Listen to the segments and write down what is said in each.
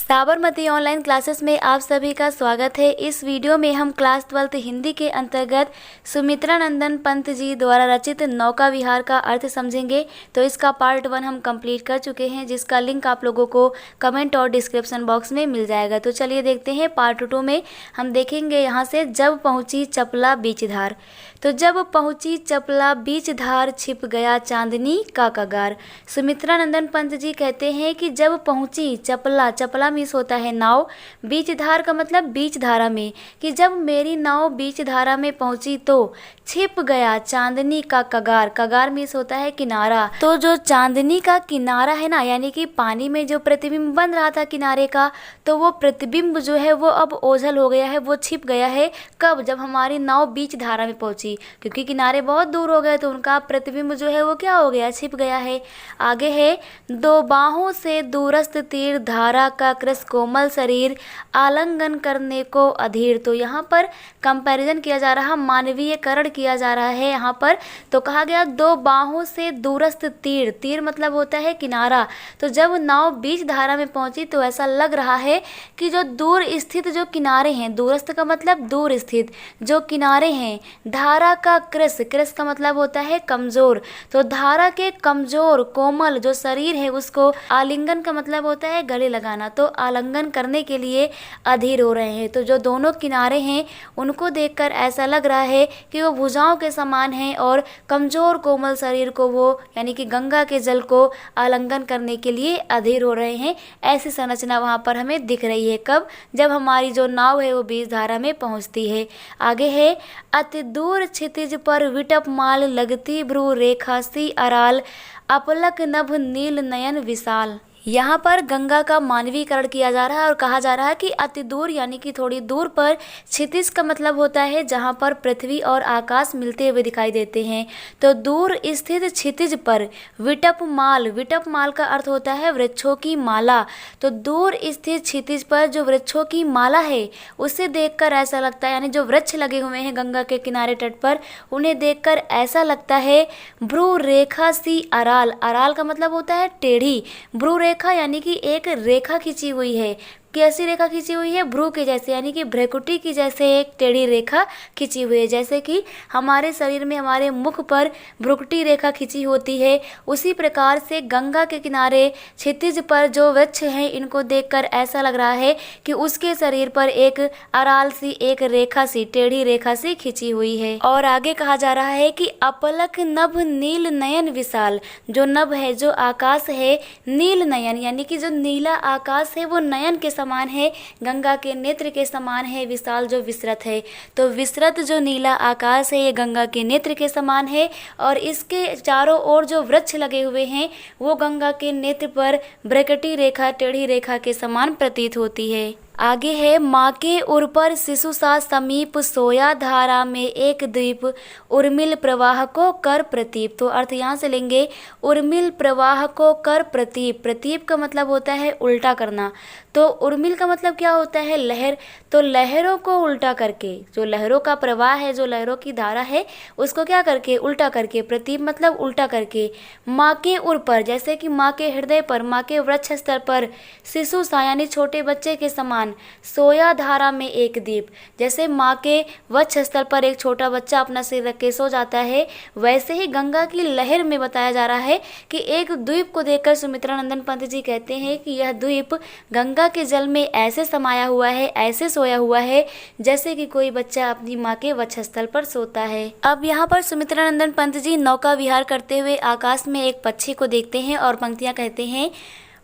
Sabarmati online classes में आप सभी का स्वागत है। इस वीडियो में हम क्लास 12 हिंदी के अंतर्गत सुमित्रा नंदन पंत जी द्वारा रचित नौका विहार का अर्थ समझेंगे। तो इसका पार्ट 1 हम कंप्लीट कर चुके हैं, जिसका लिंक आप लोगों को कमेंट और डिस्क्रिप्शन बॉक्स में मिल जाएगा। तो चलिए देखते हैं पार्ट 2 में हम देखेंगे यहाँ से जब पहुँची चपला बीच धार। तो जब पहुँची चपला बीच धार छिप गया चांदनी का कगार। सुमित्रा नंदन पंत जी कहते हैं कि जब पहुँची चपला, चपला मीन्स होता है नाव, बीच धार का मतलब बीच धारा में, कि जब मेरी नाव बीच धारा में पहुँची तो छिप गया चांदनी का कगार। कगार मीन्स होता है किनारा। तो जो चांदनी का किनारा है ना, यानी कि पानी में जो प्रतिबिंब बन रहा था किनारे का, तो वो प्रतिबिंब जो है वो अब ओझल हो गया है, वो छिप गया है। कब? जब हमारी नाव बीच धारा में पहुंची, क्योंकि किनारे बहुत दूर हो गए तो उनका प्रतिबिंब जो है वो क्या हो गया, छिप गया है। आगे है, दो बाहों से दूरस्थ तीर धारा का कृस कोमल शरीर आलिंगन करने को अधीर। तो यहाँ पर कंपैरिजन किया जा रहा, मानवीयकरण किया जा रहा है यहाँ पर। तो कहा गया दो बाहों से दूरस्थ तीर, तीर मतलब होता है किनारा। तो जब नाव बीच धारा में पहुंची तो ऐसा लग रहा है कि जो दूर स्थित जो किनारे हैं, दूरस्थ का मतलब दूर स्थित जो किनारे हैं, धारा का कृस, कृस का मतलब होता है कमजोर, तो धारा के कमजोर कोमल जो शरीर है उसको, आलिंगन का मतलब होता है गले लगाना, तो आलिंगन करने के लिए अधीर हो रहे हैं। तो जो दोनों किनारे हैं उनको देखकर ऐसा लग रहा है कि वो भुजाओं के समान हैं और कमजोर कोमल शरीर को वो, यानी कि गंगा के जल को आलिंगन करने के लिए अधीर हो रहे हैं। ऐसी संरचना वहाँ पर हमें दिख रही है। कब? जब हमारी जो नाव है वो बीच धारा में पहुँचती है। आगे है, अति दूर क्षितिज पर विटप माल लगती भ्रू रेखा सी अराल अपलक नभ नील नयन विशाल। यहाँ पर गंगा का मानवीकरण किया जा रहा है और कहा जा रहा है कि अति दूर यानी कि थोड़ी दूर पर, क्षितिज का मतलब होता है जहाँ पर पृथ्वी और आकाश मिलते हुए दिखाई देते हैं। तो दूर स्थित क्षितिज पर विटप माल, विटप माल का अर्थ होता है वृक्षों की माला। तो दूर स्थित क्षितिज पर जो वृक्षों की माला है उसे देखकर ऐसा लगता है, यानी जो वृक्ष लगे हुए हैं गंगा के किनारे तट पर, उन्हें देखकर ऐसा लगता है भ्रू रेखा सी अराल, अराल का मतलब होता है टेढ़ी, भ्रू रेखा यानी कि एक रेखा खींची हुई है। कैसी रेखा खींची हुई है? भ्रू के जैसे, यानी कि भ्रेकुटी की जैसे एक टेढ़ी रेखा खींची हुई है। जैसे कि हमारे शरीर में हमारे मुख पर भ्रुकुटी रेखा खींची होती है, उसी प्रकार से गंगा के किनारे क्षितिज पर जो वृक्ष हैं इनको देखकर ऐसा लग रहा है कि उसके शरीर पर एक अराल सी, एक रेखा सी, टेढ़ी रेखा सी खींची हुई है। और आगे कहा जा रहा है कि अपलक नभ नील नयन विशाल। जो नभ है, जो आकाश है, नील नयन यानी कि जो नीला आकाश है वो नयन के समान है, गंगा के नेत्र के समान है। विशाल जो विस्तृत है, तो विस्तृत जो नीला आकाश है ये गंगा के नेत्र के समान है, और इसके चारों ओर जो वृक्ष लगे हुए हैं वो गंगा के नेत्र पर भ्रकटी रेखा, टेढ़ी रेखा के समान प्रतीत होती है। आगे है, माँ के उर पर शिशु सा समीप सोया धारा में एक द्वीप उर्मिल प्रवाह को कर प्रतीप। तो अर्थ यहाँ से लेंगे, उर्मिल प्रवाह को कर प्रतीप। प्रतीप का मतलब होता है उल्टा करना, तो उर्मिल का मतलब क्या होता है? लहर। तो लहरों को उल्टा करके, जो लहरों का प्रवाह है, जो लहरों की धारा है, उसको क्या करके? उल्टा करके। प्रतीप मतलब उल्टा करके। माँ के उर पर, जैसे कि माँ के हृदय पर, माँ के वृक्ष स्तर पर, शिशु सा यानी छोटे बच्चे के समान, सोया धारा में एक द्वीप। जैसे माँ के वक्ष स्थल पर एक छोटा बच्चा अपना सिर रख के सो जाता है, वैसे ही गंगा की लहर में बताया जा रहा है कि एक द्वीप को देखकर सुमित्रा नंदन पंत जी कहते हैं कि यह द्वीप गंगा के जल में ऐसे समाया हुआ है, ऐसे सोया हुआ है जैसे कि कोई बच्चा अपनी माँ के वक्ष स्थल पर सोता है। अब यहाँ पर सुमित्रा नंदन पंत जी नौका विहार करते हुए आकाश में एक पक्षी को देखते हैं और पंक्तियाँ कहते हैं,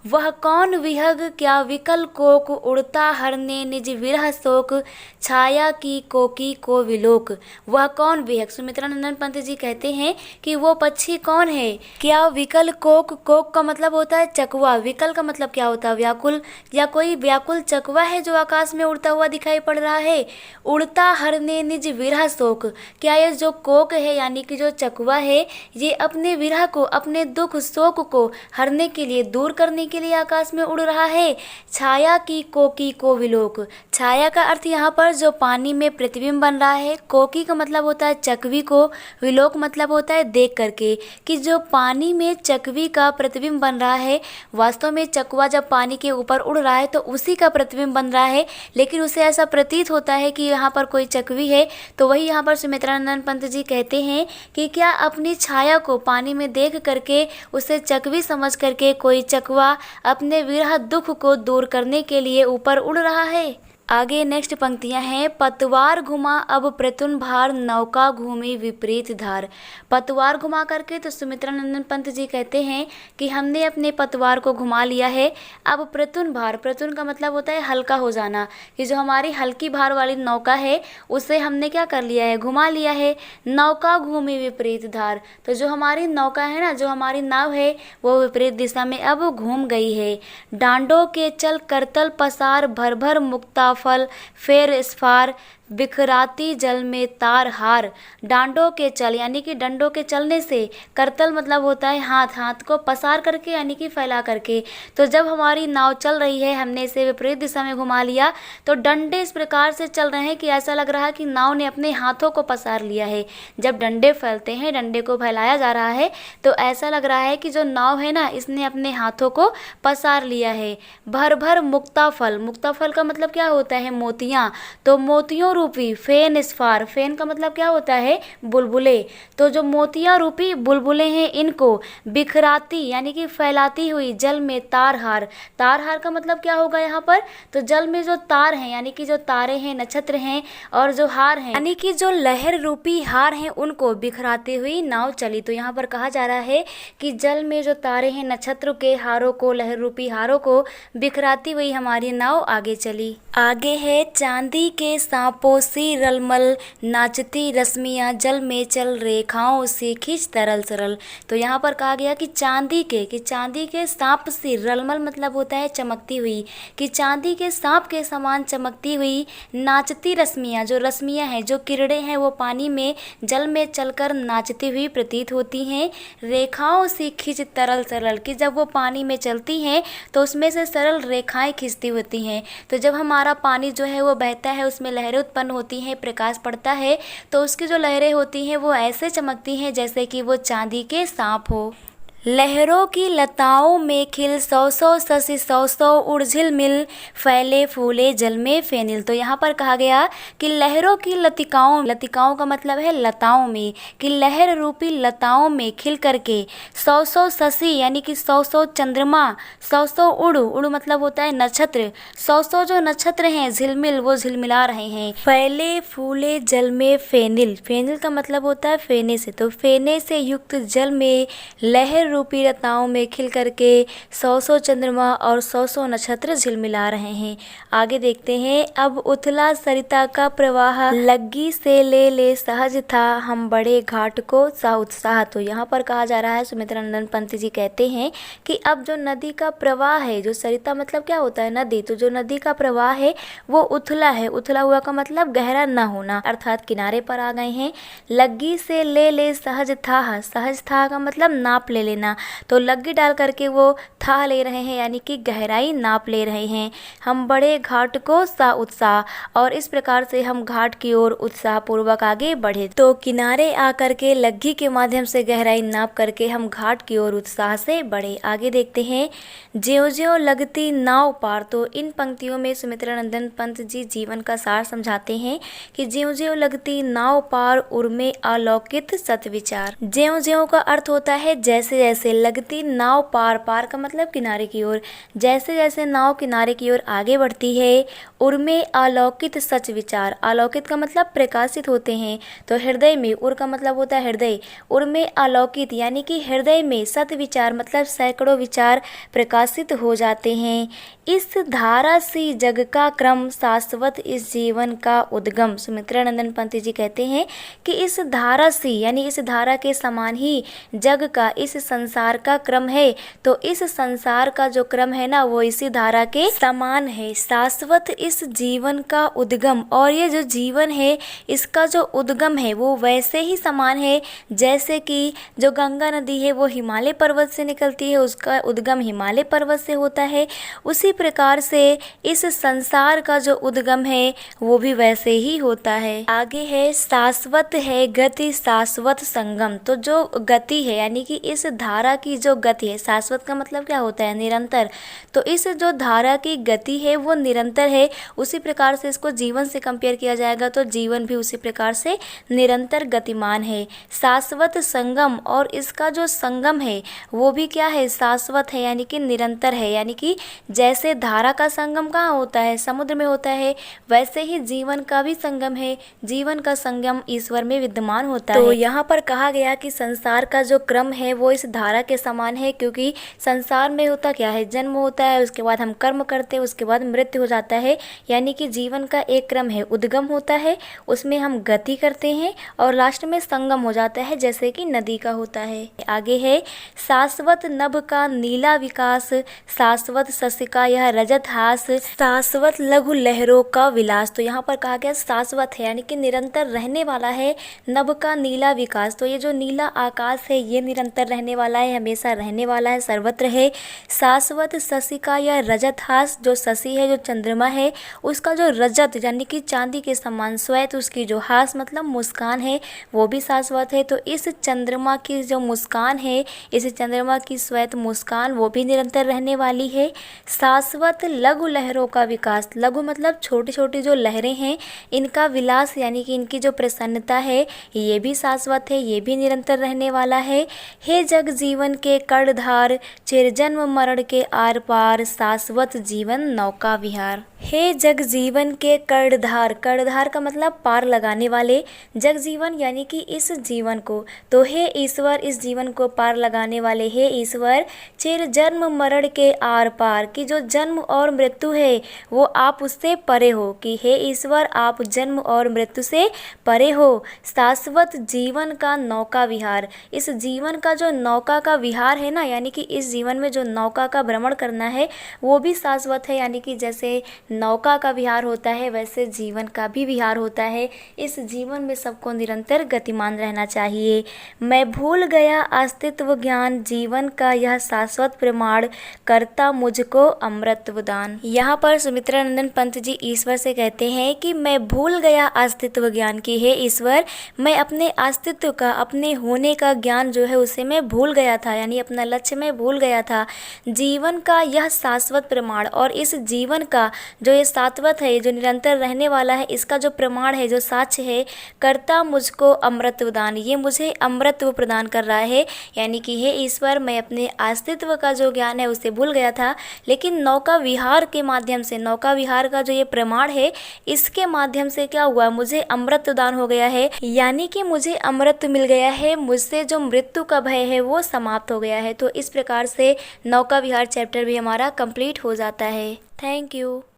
वह कौन विहग क्या विकल कोक उड़ता हरने निज विरह शोक छाया की कोकी को विलोक। वह कौन विहग, सुमित्रा नंदन पंत जी कहते हैं कि वो पक्षी कौन है? क्या विकल कोक, कोक का मतलब होता है चकवा, विकल का मतलब क्या होता है? व्याकुल, या कोई व्याकुल चकवा है जो आकाश में उड़ता हुआ दिखाई पड़ रहा है। उड़ता हरने निज विरह शोक, क्या ये जो कोक है यानी कि जो चकवा है ये अपने विरह को, अपने दुख शोक को हरने के लिए, दूर करने के के लिए आकाश में उड़ रहा है। छाया की कोकी को विलोक, छाया का अर्थ यहाँ पर जो पानी में प्रतिबिंब बन रहा है, कोकी का मतलब होता है चकवी को, विलोक मतलब होता है देख करके, कि जो पानी में चकवी का प्रतिबिंब बन रहा है। वास्तव में चकवा जब पानी के ऊपर उड़ रहा है तो उसी का प्रतिबिंब बन रहा है, लेकिन उसे ऐसा प्रतीत होता है कि यहाँ पर कोई चकवी है। तो वही यहाँ पर सुमित्रानंदन पंत जी कहते हैं कि क्या अपनी छाया को पानी में देख करके उसे चकवी समझ करके कोई चकवा अपने विरह दुख को दूर करने के लिए ऊपर उड़ रहा है। आगे नेक्स्ट पंक्तियां हैं। पतवार घुमा अब प्रतुन भार, नौका घूमी विपरीत धार। पतवार घुमा करके तो सुमित्रानंदन पंत जी कहते हैं कि हमने अपने पतवार को घुमा लिया है। अब प्रतुन भार, प्रतुन का मतलब होता है हल्का हो जाना, कि जो हमारी हल्की भार वाली नौका है उसे हमने क्या कर लिया है, घुमा लिया है। नौका घूमी विपरीत धार, तो जो हमारी नौका है ना, जो हमारी नाव है, वो विपरीत दिशा में अब घूम गई है। डांडों के चल करतल पसार, भर भर मुक्ता फल फेर स्फार, बिखराती जल में तार हार। डांडों के चल यानी कि डंडों के चलने से, करतल मतलब होता है हाथ, हाथ को पसार करके यानी कि फैला करके। तो जब हमारी नाव चल रही है, हमने इसे विपरीत दिशा में घुमा लिया, तो डंडे इस प्रकार से चल रहे हैं कि ऐसा लग रहा है कि नाव ने अपने हाथों को पसार लिया है। जब डंडे फैलते हैं, डंडे को फैलाया जा रहा है, तो ऐसा लग रहा है कि जो नाव है ना, इसने अपने हाथों को पसार लिया है। भर भर मुक्ता फल, मुक्ता फल का मतलब क्या होता है, मोतियाँ। तो मोतियों रूपी फेन स्फार, फेन का मतलब क्या होता है, बुलबुले। तो जो मोतियां रूपी बुलबुले हैं, इनको बिखराती यानी कि फैलाती हुई जल में तारहार, तारहार का मतलब क्या होगा यहाँ पर, तो जल में जो तार हैं यानी कि जो तारे हैं, नक्षत्र हैं, और जो हार हैं यानी कि जो लहर रूपी हार हैं, उनको बिखराती हुई नाव चली। तो यहाँ पर कहा जा रहा है कि जल में जो तारे हैं, नक्षत्र के हारों को, लहर रूपी हारों को बिखराती हुई हमारी नाव आगे चली। आगे है चांदी के सांपों सी रलमल, नाचती रश्मियाँ जल में चल, रेखाओं से खींच तरल सरल। तो यहाँ पर कहा गया कि चांदी के सांप सी, रलमल मतलब होता है चमकती हुई, कि चांदी के सांप के समान चमकती हुई नाचती रश्मियाँ, जो रश्मियाँ हैं, जो किरणें हैं, वो पानी में जल में चलकर नाचती हुई प्रतीत होती हैं। रेखाओं से खींच तरल सरल, कि जब वो पानी में चलती हैं तो उसमें से सरल रेखाएं खींचती होती हैं। तो जब हमारा पानी जो है वो बहता है, उसमें लहरें उत्पन्न होती हैं, प्रकाश पड़ता है, तो उसकी जो लहरें होती हैं वो ऐसे चमकती हैं जैसे कि वो चांदी के सांप हो। लहरों की लताओं में खिल, सौ सौ शशि सौ सौ उड़ झिलमिल, फैले फूले जल में फेनिल। तो यहाँ पर कहा गया कि लहरों की लतिकाओं, लतिकाओं का मतलब है लताओं में, कि लहर रूपी लताओं में खिल करके सौ सौ शशि यानी कि सौ सौ चंद्रमा, सौ सौ उड़, उड़ मतलब होता है नक्षत्र, सौ सौ जो नक्षत्र हैं झिलमिल, वो झिलमिला रहे हैं। फैले फूले जल में फेनिल, फेनिल का मतलब होता है फेने से, तो फेने से युक्त जल में लहर रूपी लताओं में खिल करके सौ सौ चंद्रमा और सौ सौ नक्षत्र झिलमिला रहे हैं। आगे देखते हैं। अब उथला सरिता का प्रवाह, लग्गी से ले ले सहज था, हम बड़े घाट को सा उत्साह। तो यहाँ पर कहा जा रहा है, सुमित्रानंदन पंत जी कहते हैं कि अब जो नदी का प्रवाह है, जो सरिता मतलब क्या होता है, नदी, तो जो नदी का प्रवाह है वो उथला है। उथला हुआ का मतलब गहरा न होना, अर्थात किनारे पर आ गए हैं। लग्गी से ले ले सहज था, सहज था का मतलब नाप ले लेना, तो लग्गी डाल करके वो था ले रहे हैं यानी कि गहराई नाप ले रहे हैं। हम बड़े घाट को सा उत्साह, और इस प्रकार से हम घाट की ओर उत्साह पूर्वक आगे बढ़े। तो किनारे आकर के लग्गी के माध्यम से गहराई नाप करके हम घाट की ओर उत्साह से बढ़े। आगे देखते हैं। ज्यों ज्यों लगती नाव पार, तो इन पंक्तियों में सुमित्रानंदन पंत जी जीवन का सार समझाते हैं कि ज्यों ज्यों लगती नाव पार, उर्मे अलौकित सतविचार। ज्यों ज्यों का अर्थ होता है जैसे जैसे, लगती नाव पार, पार का मतलब किनारे की ओर, जैसे जैसे नाव किनारे की ओर आगे बढ़ती है। उर्मे अलौकित सच विचार, अलौकित का मतलब प्रकाशित होते हैं, तो हृदय में, उर का मतलब होता है हृदय, उर्मे अलौकित यानी कि हृदय में सत विचार मतलब सैकड़ों विचार प्रकाशित हो जाते हैं। इस धारा सी जग का क्रम, शाश्वत इस जीवन का उद्गम। सुमित्रानंदन पंत जी कहते हैं कि इस धारा सी यानी इस धारा के समान ही जग का, इस संसार का क्रम है तो इस संसार का जो क्रम है ना वो इसी धारा के समान है। शाश्वत इस जीवन का उद्गम, और ये जो जीवन है इसका जो उद्गम है वो वैसे ही समान है जैसे कि जो गंगा नदी है वो हिमालय पर्वत से निकलती है, उसका उद्गम हिमालय पर्वत से होता है। उसी प्रकार से इस संसार का जो उद्गम है वो भी वैसे ही होता है। आगे है शाश्वत है गति शाश्वत संगम। तो जो गति है यानी कि इस धारा की जो गति है, शाश्वत का मतलब क्या होता है? निरंतर। तो इस जो धारा की गति है वो निरंतर है। उसी प्रकार से इसको जीवन से कंपेयर किया जाएगा तो जीवन भी उसी प्रकार से निरंतर गतिमान है। शाश्वत संगम, और इसका जो संगम है वो भी क्या है? शाश्वत है यानी कि निरंतर है। यानी कि जैसे धारा का संगम कहाँ होता है? समुद्र में होता है। वैसे ही जीवन का भी संगम है, जीवन का संगम ईश्वर में विद्यमान होता है। तो यहाँ पर कहा गया कि संसार का जो क्रम है वो इस धारा के समान है, क्योंकि संसार में होता क्या है? जन्म होता है, उसके बाद हम कर्म करते हैं, उसके बाद मृत्यु हो जाता है। यानी कि जीवन का एक क्रम है, उद्गम होता है, उसमें हम गति करते हैं और लास्ट में संगम हो जाता है जैसे कि नदी का होता है। आगे है शाश्वत नभ का नीला विकास, शाश्वत शशि का यह रजत हास, शाश्वत लघु लहरों का विलास। तो यहाँ पर कहा गया शाश्वत है यानी कि निरंतर रहने वाला है, नभ का नीला विकास। तो ये जो नीला आकाश है ये निरंतर रहने वाला है, हमेशा रहने वाला है, सर्वत्र है। शाश्वत शशि का यह रजत हास, जो शशि है, जो चंद्रमा है, उसका जो रजत यानी कि चांदी के समान श्वेत, उसकी जो हास मतलब मुस्कान है वो भी शाश्वत है। तो इस चंद्रमा की जो मुस्कान है, इस चंद्रमा की श्वेत मुस्कान वो भी निरंतर रहने वाली है। शाश्वत लघु लहरों का विकास, लघु मतलब छोटी छोटी जो लहरें हैं इनका विलास यानी कि इनकी जो प्रसन्नता है ये भी शाश्वत है, ये भी निरंतर रहने वाला है। हे जग जीवन के कर्णधार, चिरजन्म मरण के आर पार, शाश्वत जीवन नौका विहार। हे जग जीवन के कर्णधार, कर्णधार का मतलब पार लगाने वाले, जग जीवन यानी कि इस जीवन को, तो हे ईश्वर इस जीवन को पार लगाने वाले, हे ईश्वर चिर जन्म मरण के आर पार, कि जो जन्म और मृत्यु है वो आप उससे परे हो, कि हे ईश्वर आप जन्म और मृत्यु से परे हो। शाश्वत जीवन का नौका विहार, इस जीवन का जो नौका का विहार है ना, यानी कि इस जीवन में जो नौका का भ्रमण करना है वो भी शाश्वत है। यानी कि जैसे नौका का विहार होता है वैसे जीवन का भी विहार होता है। इस जीवन में सबको निरंतर गतिमान रहना चाहिए। मैं भूल गया अस्तित्व ज्ञान, जीवन का यह शाश्वत प्रमाण, करता मुझको अमृतत्व दान। यहाँ पर सुमित्रानंदन पंत जी ईश्वर से कहते हैं कि मैं भूल गया अस्तित्व ज्ञान, की हे ईश्वर मैं अपने अस्तित्व का, अपने होने का ज्ञान जो है उसे मैं भूल गया था, यानी अपना लक्ष्य मैं भूल गया था। जीवन का यह शाश्वत प्रमाण, और इस जीवन का जो ये शाश्वत है, जो निरंतर रहने वाला है, इसका जो प्रमाण है, जो साक्ष्य है, करता मुझको अमृतत्व दान, ये मुझे अमृतत्व प्रदान कर रहा है। यानी कि हे ईश्वर मैं अपने अस्तित्व का जो ज्ञान है उसे भूल गया था, लेकिन नौका विहार के माध्यम से, नौका विहार का जो ये प्रमाण है इसके माध्यम से क्या हुआ? मुझे अमृत दान हो गया है, यानी कि मुझे अमृत मिल गया है, मुझसे जो मृत्यु का भय है वो समाप्त हो गया है। तो इस प्रकार से नौका विहार चैप्टर भी हमारा कंप्लीट हो जाता है। Thank you.